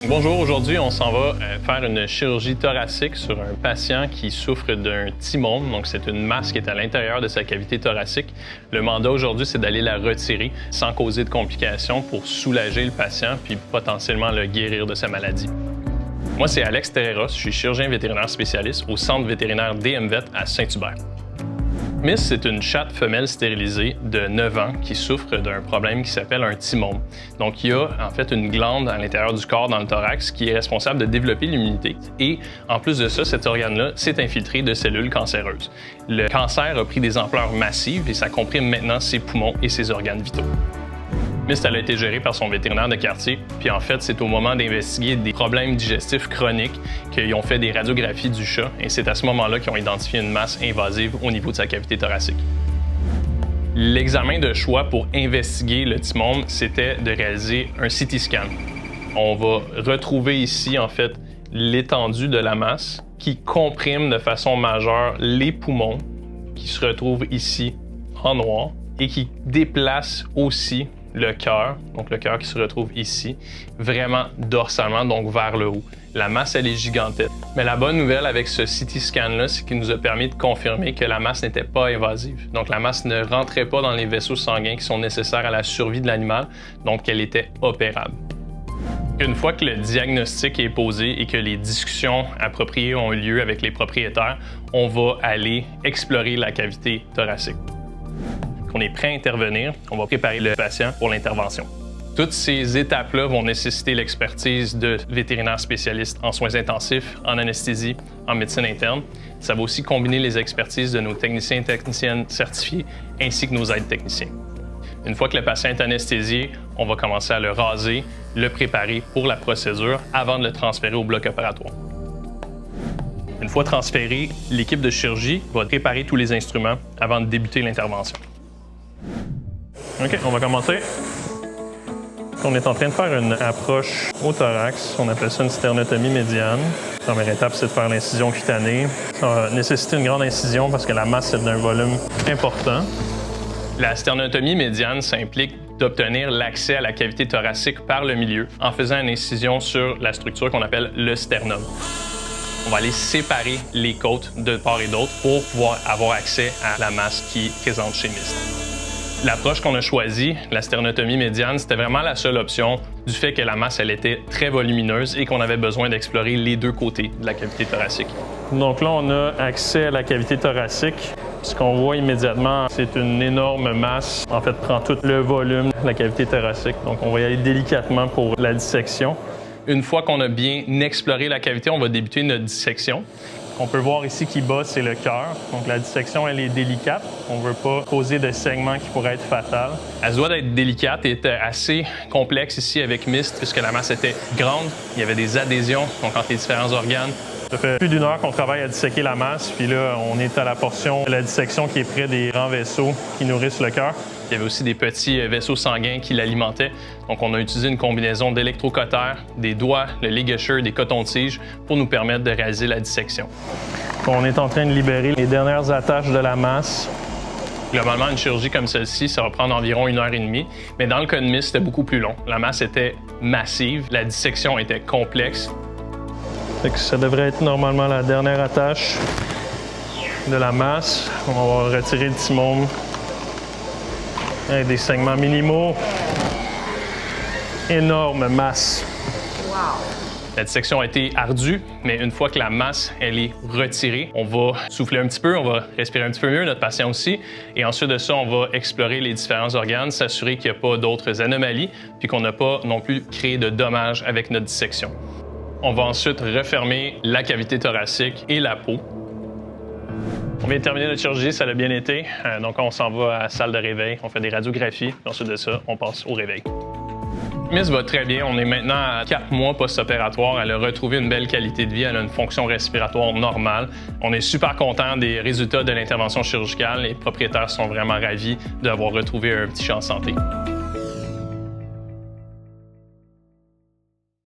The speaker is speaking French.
Bonjour, aujourd'hui on s'en va faire une chirurgie thoracique sur un patient qui souffre d'un thymome, donc c'est une masse qui est à l'intérieur de sa cavité thoracique. Le mandat aujourd'hui, c'est d'aller la retirer sans causer de complications pour soulager le patient puis potentiellement le guérir de sa maladie. Moi, c'est Alex Terreros, je suis chirurgien vétérinaire spécialiste au centre vétérinaire DMVet à Saint-Hubert. Miss, c'est une chatte femelle stérilisée de 9 ans qui souffre d'un problème qui s'appelle un thymome. Donc, il y a en fait une glande à l'intérieur du corps, dans le thorax, qui est responsable de développer l'immunité. Et en plus de ça, cet organe-là s'est infiltré de cellules cancéreuses. Le cancer a pris des ampleurs massives et ça comprime maintenant ses poumons et ses organes vitaux. Miss, elle a été gérée par son vétérinaire de quartier, puis en fait, c'est au moment d'investiguer des problèmes digestifs chroniques qu'ils ont fait des radiographies du chat, et c'est à ce moment-là qu'ils ont identifié une masse invasive au niveau de sa cavité thoracique. L'examen de choix pour investiguer le thymome, c'était de réaliser un CT scan. On va retrouver ici, en fait, l'étendue de la masse qui comprime de façon majeure les poumons, qui se retrouvent ici en noir, et qui déplace aussi le cœur, donc le cœur qui se retrouve ici, vraiment dorsalement, donc vers le haut. La masse, elle est gigantesque. Mais la bonne nouvelle avec ce CT scan-là, c'est qu'il nous a permis de confirmer que la masse n'était pas invasive. Donc la masse ne rentrait pas dans les vaisseaux sanguins qui sont nécessaires à la survie de l'animal, donc qu'elle était opérable. Une fois que le diagnostic est posé et que les discussions appropriées ont eu lieu avec les propriétaires, on va aller explorer la cavité thoracique. On est prêt à intervenir, on va préparer le patient pour l'intervention. Toutes ces étapes-là vont nécessiter l'expertise de vétérinaires spécialistes en soins intensifs, en anesthésie, en médecine interne. Ça va aussi combiner les expertises de nos techniciens et techniciennes certifiés ainsi que nos aides techniciens. Une fois que le patient est anesthésié, on va commencer à le raser, le préparer pour la procédure avant de le transférer au bloc opératoire. Une fois transféré, l'équipe de chirurgie va préparer tous les instruments avant de débuter l'intervention. OK, on va commencer. On est en train de faire une approche au thorax. On appelle ça une sternotomie médiane. La première étape, c'est de faire l'incision cutanée. Ça va nécessiter une grande incision parce que la masse est d'un volume important. La sternotomie médiane, ça implique d'obtenir l'accès à la cavité thoracique par le milieu en faisant une incision sur la structure qu'on appelle le sternum. On va aller séparer les côtes de part et d'autre pour pouvoir avoir accès à la masse qui est présente chez Miss. L'approche qu'on a choisie, la sternotomie médiane, c'était vraiment la seule option du fait que la masse, elle était très volumineuse et qu'on avait besoin d'explorer les deux côtés de la cavité thoracique. Donc là, on a accès à la cavité thoracique. Ce qu'on voit immédiatement, c'est une énorme masse. En fait, prend tout le volume de la cavité thoracique. Donc, on va y aller délicatement pour la dissection. Une fois qu'on a bien exploré la cavité, on va débuter notre dissection. On peut voir ici qui bat, c'est le cœur. Donc la dissection, elle est délicate. On ne veut pas causer de segments qui pourraient être fatals. Elle se doit d'être délicate et était assez complexe ici avec Miss, puisque la masse était grande. Il y avait des adhésions donc entre les différents organes. Ça fait plus d'1 heure qu'on travaille à disséquer la masse, puis là, on est à la portion de la dissection qui est près des grands vaisseaux qui nourrissent le cœur. Il y avait aussi des petits vaisseaux sanguins qui l'alimentaient. Donc, on a utilisé une combinaison d'électrocauteur, des doigts, le ligature, des cotons-tiges pour nous permettre de réaliser la dissection. On est en train de libérer les dernières attaches de la masse. Globalement, une chirurgie comme celle-ci, ça va prendre environ 1h30, mais dans le cas de Miss, c'était beaucoup plus long. La masse était massive, la dissection était complexe. Ça devrait être normalement la dernière attache de la masse. On va retirer le thymome avec des segments minimaux. Énorme masse. Wow! La dissection a été ardue, mais une fois que la masse elle est retirée, on va souffler un petit peu, on va respirer un petit peu mieux, notre patient aussi. Et ensuite de ça, on va explorer les différents organes, s'assurer qu'il n'y a pas d'autres anomalies, puis qu'on n'a pas non plus créé de dommages avec notre dissection. On va ensuite refermer la cavité thoracique et la peau. On vient de terminer notre chirurgie, ça a bien été. Donc on s'en va à la salle de réveil, on fait des radiographies, puis ensuite de ça, on passe au réveil. Miss va très bien, on est maintenant à 4 mois post-opératoire. Elle a retrouvé une belle qualité de vie, elle a une fonction respiratoire normale. On est super content des résultats de l'intervention chirurgicale. Les propriétaires sont vraiment ravis d'avoir retrouvé un petit chat en santé.